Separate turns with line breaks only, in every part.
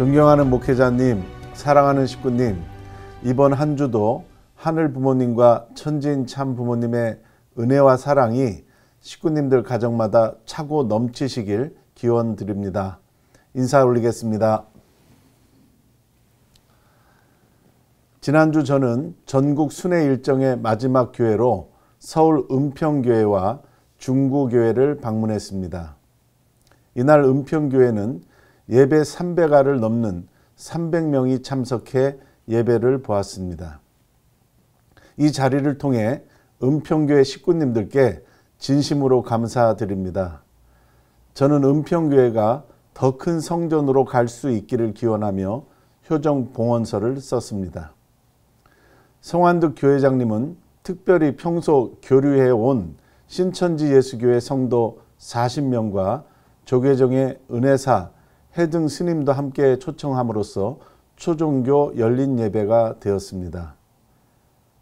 존경하는 목회자님, 사랑하는 식구님, 이번 한 주도 하늘 부모님과 천지인 참 부모님의 은혜와 사랑이 식구님들 가정마다 차고 넘치시길 기원 드립니다. 인사 올리겠습니다. 지난주 저는 전국 순회 일정의 마지막 교회로 서울 은평교회와 중구교회를 방문했습니다. 이날 은평교회는 예배 300알을 넘는 300명이 참석해 예배를 보았습니다. 이 자리를 통해 은평교회 식구님들께 진심으로 감사드립니다. 저는 은평교회가 더 큰 성전으로 갈 수 있기를 기원하며 효정 봉헌서를 썼습니다. 성환득 교회장님은 특별히 평소 교류해온 신천지 예수교회 성도 40명과 조계종의 은혜사 해등 스님도 함께 초청함으로써 초종교 열린 예배가 되었습니다.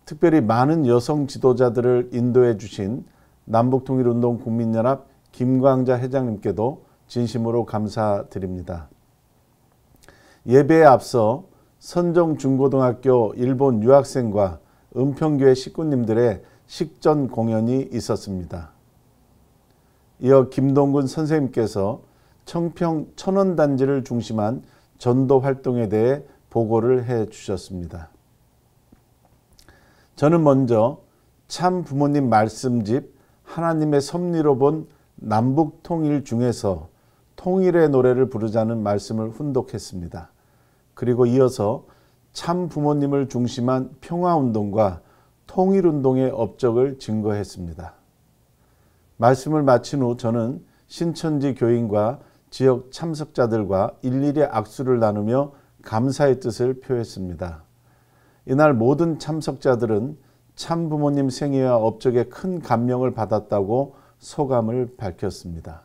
특별히 많은 여성 지도자들을 인도해 주신 남북통일운동 국민연합 김광자 회장님께도 진심으로 감사드립니다. 예배에 앞서 선정중고등학교 일본 유학생과 은평교회 식구님들의 식전 공연이 있었습니다. 이어 김동근 선생님께서 청평 천원단지를 중심한 전도 활동에 대해 보고를 해 주셨습니다. 저는 먼저 참 부모님 말씀집 하나님의 섭리로 본 남북통일 중에서 통일의 노래를 부르자는 말씀을 훈독했습니다. 그리고 이어서 참 부모님을 중심한 평화운동과 통일운동의 업적을 증거했습니다. 말씀을 마친 후 저는 신천지 교인과 지역 참석자들과 일일이 악수를 나누며 감사의 뜻을 표했습니다. 이날 모든 참석자들은 참 부모님 생애와 업적에 큰 감명을 받았다고 소감을 밝혔습니다.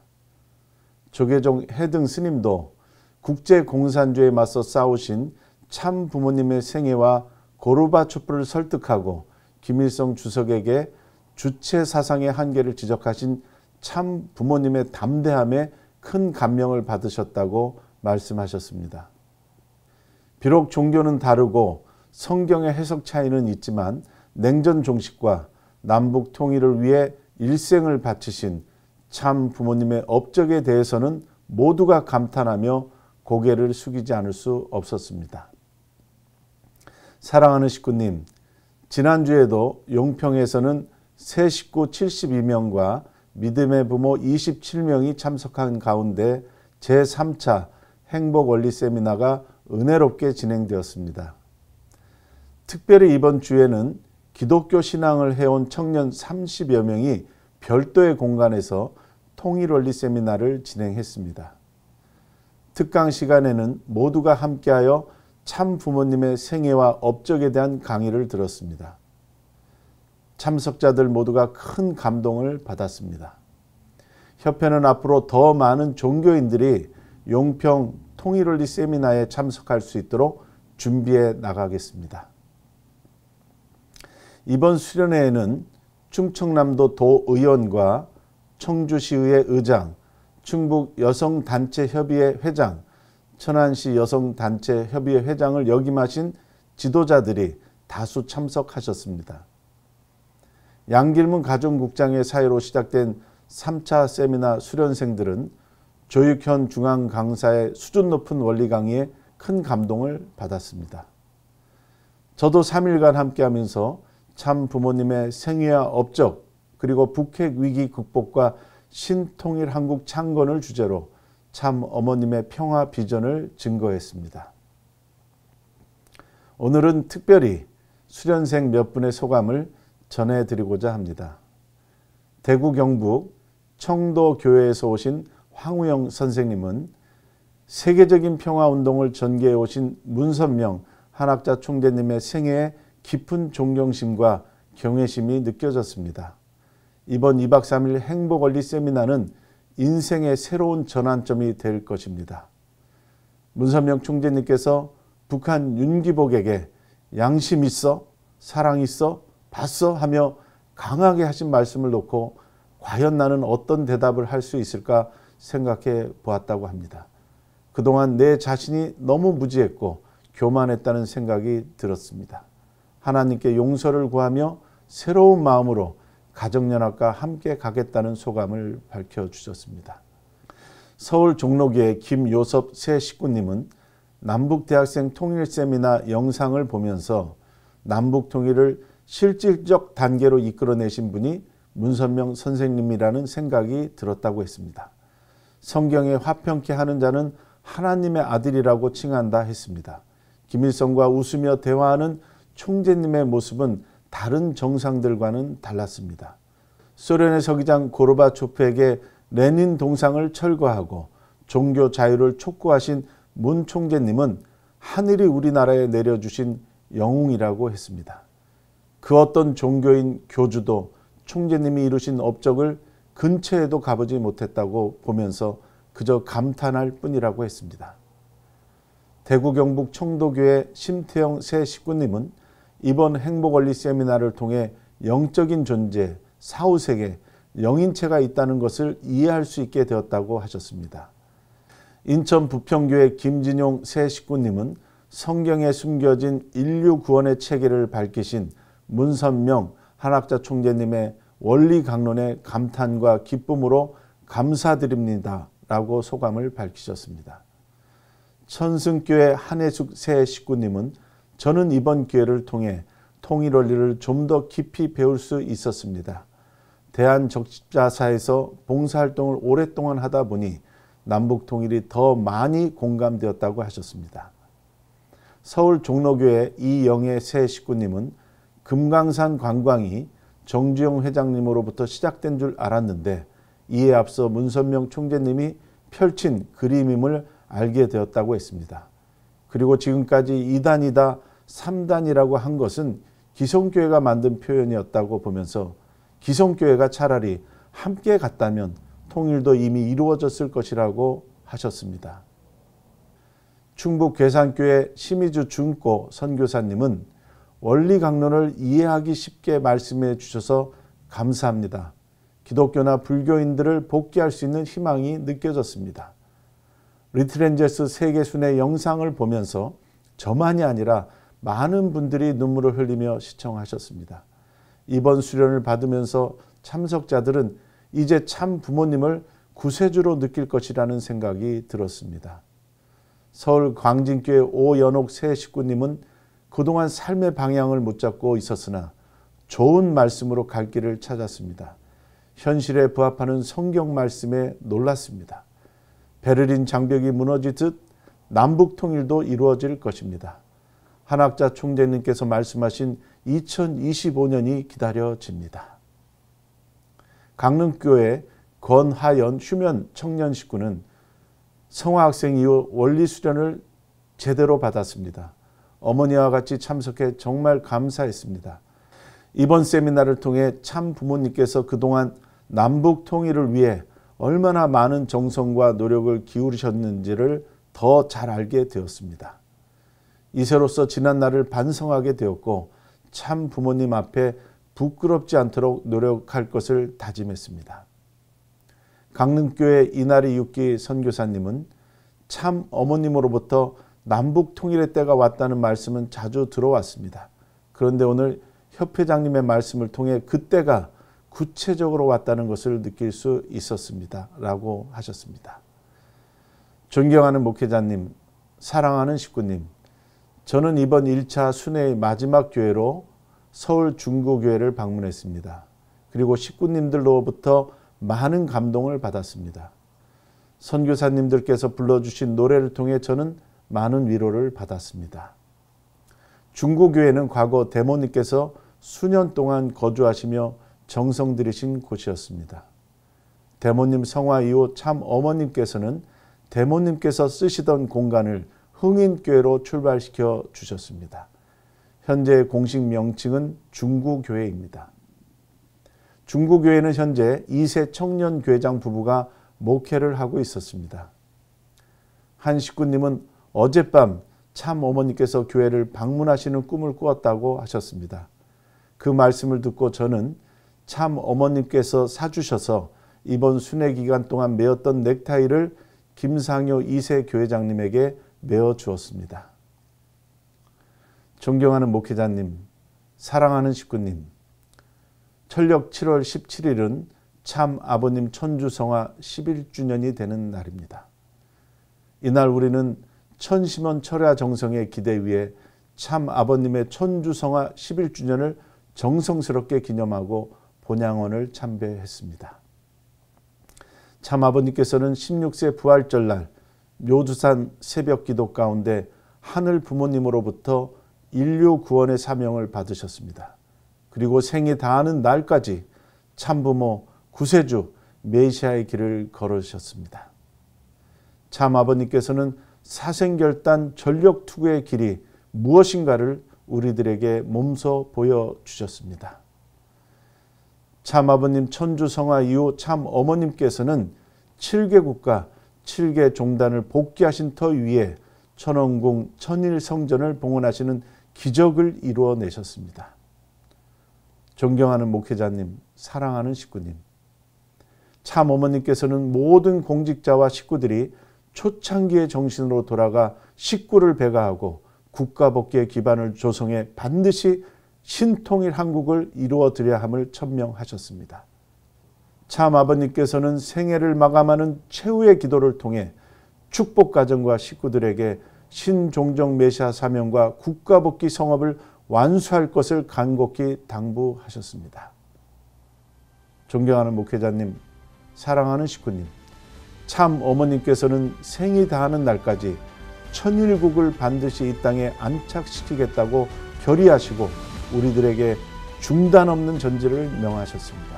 조계종 해등 스님도 국제공산주의에 맞서 싸우신 참 부모님의 생애와 고르바초프를 설득하고 김일성 주석에게 주체 사상의 한계를 지적하신 참 부모님의 담대함에 큰 감명을 받으셨다고 말씀하셨습니다. 비록 종교는 다르고 성경의 해석 차이는 있지만 냉전 종식과 남북 통일을 위해 일생을 바치신 참 부모님의 업적에 대해서는 모두가 감탄하며 고개를 숙이지 않을 수 없었습니다. 사랑하는 식구님, 지난주에도 용평에서는 새 식구 72명과 믿음의 부모 27명이 참석한 가운데 제3차 행복원리 세미나가 은혜롭게 진행되었습니다. 특별히 이번 주에는 기독교 신앙을 해온 청년 30여 명이 별도의 공간에서 통일원리 세미나를 진행했습니다. 특강 시간에는 모두가 함께하여 참 부모님의 생애와 업적에 대한 강의를 들었습니다. 참석자들 모두가 큰 감동을 받았습니다. 협회는 앞으로 더 많은 종교인들이 용평 통일원리 세미나에 참석할 수 있도록 준비해 나가겠습니다. 이번 수련회에는 충청남도 도의원과 청주시의회 의장, 충북여성단체협의회 회장, 천안시 여성단체협의회 회장을 역임하신 지도자들이 다수 참석하셨습니다. 양길문 가정국장의 사회로 시작된 3차 세미나 수련생들은 조익현 중앙강사의 수준 높은 원리 강의에 큰 감동을 받았습니다. 저도 3일간 함께하면서 참 부모님의 생애와 업적 그리고 북핵 위기 극복과 신통일 한국 창건을 주제로 참 어머님의 평화 비전을 증거했습니다. 오늘은 특별히 수련생 몇 분의 소감을 전해드리고자 합니다. 대구 경북 청도교회에서 오신 황우영 선생님은 세계적인 평화운동을 전개해 오신 문선명 한학자 총재님의 생애에 깊은 존경심과 경외심이 느껴졌습니다. 이번 2박 3일 행복원리 세미나는 인생의 새로운 전환점이 될 것입니다. 문선명 총재님께서 북한 윤기복에게 양심 있어? 사랑 있어? 봤어? 하며 강하게 하신 말씀을 놓고 과연 나는 어떤 대답을 할 수 있을까 생각해 보았다고 합니다. 그동안 내 자신이 너무 무지했고 교만했다는 생각이 들었습니다. 하나님께 용서를 구하며 새로운 마음으로 가정연합과 함께 가겠다는 소감을 밝혀주셨습니다. 서울 종로교회 김요섭 새 식구님은 남북대학생 통일세미나 영상을 보면서 남북통일을 실질적 단계로 이끌어내신 분이 문선명 선생님이라는 생각이 들었다고 했습니다. 성경에 화평케 하는 자는 하나님의 아들이라고 칭한다 했습니다. 김일성과 웃으며 대화하는 총재님의 모습은 다른 정상들과는 달랐습니다. 소련의 서기장 고르바초프에게 레닌 동상을 철거하고 종교 자유를 촉구하신 문 총재님은 하늘이 우리나라에 내려주신 영웅이라고 했습니다. 그 어떤 종교인 교주도 총재님이 이루신 업적을 근처에도 가보지 못했다고 보면서 그저 감탄할 뿐이라고 했습니다. 대구 경북 청도교회 심태영 새 식구님은 이번 행복원리 세미나를 통해 영적인 존재, 사후세계, 영인체가 있다는 것을 이해할 수 있게 되었다고 하셨습니다. 인천 부평교회 김진용 새 식구님은 성경에 숨겨진 인류 구원의 체계를 밝히신 문선명 한학자 총재님의 원리 강론에 감탄과 기쁨으로 감사드립니다 라고 소감을 밝히셨습니다. 천승교회 한혜숙 새 식구님은 저는 이번 기회를 통해 통일 원리를 좀 더 깊이 배울 수 있었습니다. 대한적십자사에서 봉사활동을 오랫동안 하다 보니 남북 통일이 더 많이 공감되었다고 하셨습니다. 서울 종로교회 이영애 새 식구님은 금강산 관광이 정주영 회장님으로부터 시작된 줄 알았는데 이에 앞서 문선명 총재님이 펼친 그림임을 알게 되었다고 했습니다. 그리고 지금까지 2단이다 3단이라고 한 것은 기성교회가 만든 표현이었다고 보면서 기성교회가 차라리 함께 갔다면 통일도 이미 이루어졌을 것이라고 하셨습니다. 충북 괴산교회 심의주 준꼬 선교사님은 원리 강론을 이해하기 쉽게 말씀해 주셔서 감사합니다. 기독교나 불교인들을 복귀할 수 있는 희망이 느껴졌습니다. 리트렌제스 세계순회 영상을 보면서 저만이 아니라 많은 분들이 눈물을 흘리며 시청하셨습니다. 이번 수련을 받으면서 참석자들은 이제 참 부모님을 구세주로 느낄 것이라는 생각이 들었습니다. 서울 광진교회 오연옥 새 식구님은 그동안 삶의 방향을 못 잡고 있었으나 좋은 말씀으로 갈 길을 찾았습니다. 현실에 부합하는 성경 말씀에 놀랐습니다. 베를린 장벽이 무너지듯 남북 통일도 이루어질 것입니다. 한학자 총재님께서 말씀하신 2025년이 기다려집니다. 강릉교회 권하연 휴면 청년 식구는 성화학생 이후 원리 수련을 제대로 받았습니다. 어머니와 같이 참석해 정말 감사했습니다. 이번 세미나를 통해 참 부모님께서 그동안 남북 통일을 위해 얼마나 많은 정성과 노력을 기울이셨는지를 더 잘 알게 되었습니다. 이세로서 지난 날을 반성하게 되었고 참 부모님 앞에 부끄럽지 않도록 노력할 것을 다짐했습니다. 강릉교회 이나리 육기 선교사님은 참 어머님으로부터 남북 통일의 때가 왔다는 말씀은 자주 들어왔습니다. 그런데 오늘 협회장님의 말씀을 통해 그때가 구체적으로 왔다는 것을 느낄 수 있었습니다. 라고 하셨습니다. 존경하는 목회자님, 사랑하는 식구님, 저는 이번 1차 순회의 마지막 교회로 서울 중구교회를 방문했습니다. 그리고 식구님들로부터 많은 감동을 받았습니다. 선교사님들께서 불러주신 노래를 통해 저는 많은 위로를 받았습니다. 중구교회는 과거 대모님께서 수년 동안 거주하시며 정성 들이신 곳이었습니다. 대모님 성화 이후 참 어머님께서는 대모님께서 쓰시던 공간을 흥인교회로 출발시켜 주셨습니다. 현재 공식 명칭은 중구교회입니다. 중구교회는 현재 2세 청년 교회장 부부가 목회를 하고 있었습니다. 한 식구님은 어젯밤 참 어머니께서 교회를 방문하시는 꿈을 꾸었다고 하셨습니다. 그 말씀을 듣고 저는 참 어머님께서 사주셔서 이번 순회 기간 동안 매었던 넥타이를 김상효 2세 교회장님에게 메어 주었습니다. 존경하는 목회자님, 사랑하는 식구님, 철력 7월 17일은 참 아버님 천주성화 11주년이 되는 날입니다. 이날 우리는 천심원 철야 정성의 기대 위에 참 아버님의 천주성화 11주년을 정성스럽게 기념하고 본향원을 참배했습니다. 참 아버님께서는 16세 부활절날 묘두산 새벽기도 가운데 하늘 부모님으로부터 인류 구원의 사명을 받으셨습니다. 그리고 생이 다하는 날까지 참부모 구세주 메시아의 길을 걸으셨습니다. 참 아버님께서는 사생결단 전력투구의 길이 무엇인가를 우리들에게 몸소 보여주셨습니다. 참 아버님 천주성화 이후 참 어머님께서는 7개 국가 7개 종단을 복귀하신 터 위에 천원궁 천일성전을 봉헌하시는 기적을 이루어내셨습니다. 존경하는 목회자님, 사랑하는 식구님, 참 어머님께서는 모든 공직자와 식구들이 초창기의 정신으로 돌아가 식구를 배가하고 국가복귀의 기반을 조성해 반드시 신통일 한국을 이루어드려야 함을 천명하셨습니다. 참 아버님께서는 생애를 마감하는 최후의 기도를 통해 축복가정과 식구들에게 신종정 메시아 사명과 국가복귀 성업을 완수할 것을 간곡히 당부하셨습니다. 존경하는 목회자님, 사랑하는 식구님, 참 어머님께서는 생이 다하는 날까지 천일국을 반드시 이 땅에 안착시키겠다고 결의하시고 우리들에게 중단 없는 전지를 명하셨습니다.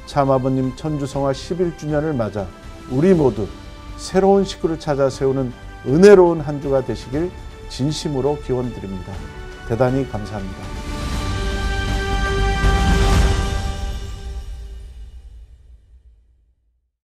참 아버님 천주성화 11주년을 맞아 우리 모두 새로운 식구를 찾아 세우는 은혜로운 한 주가 되시길 진심으로 기원드립니다. 대단히 감사합니다.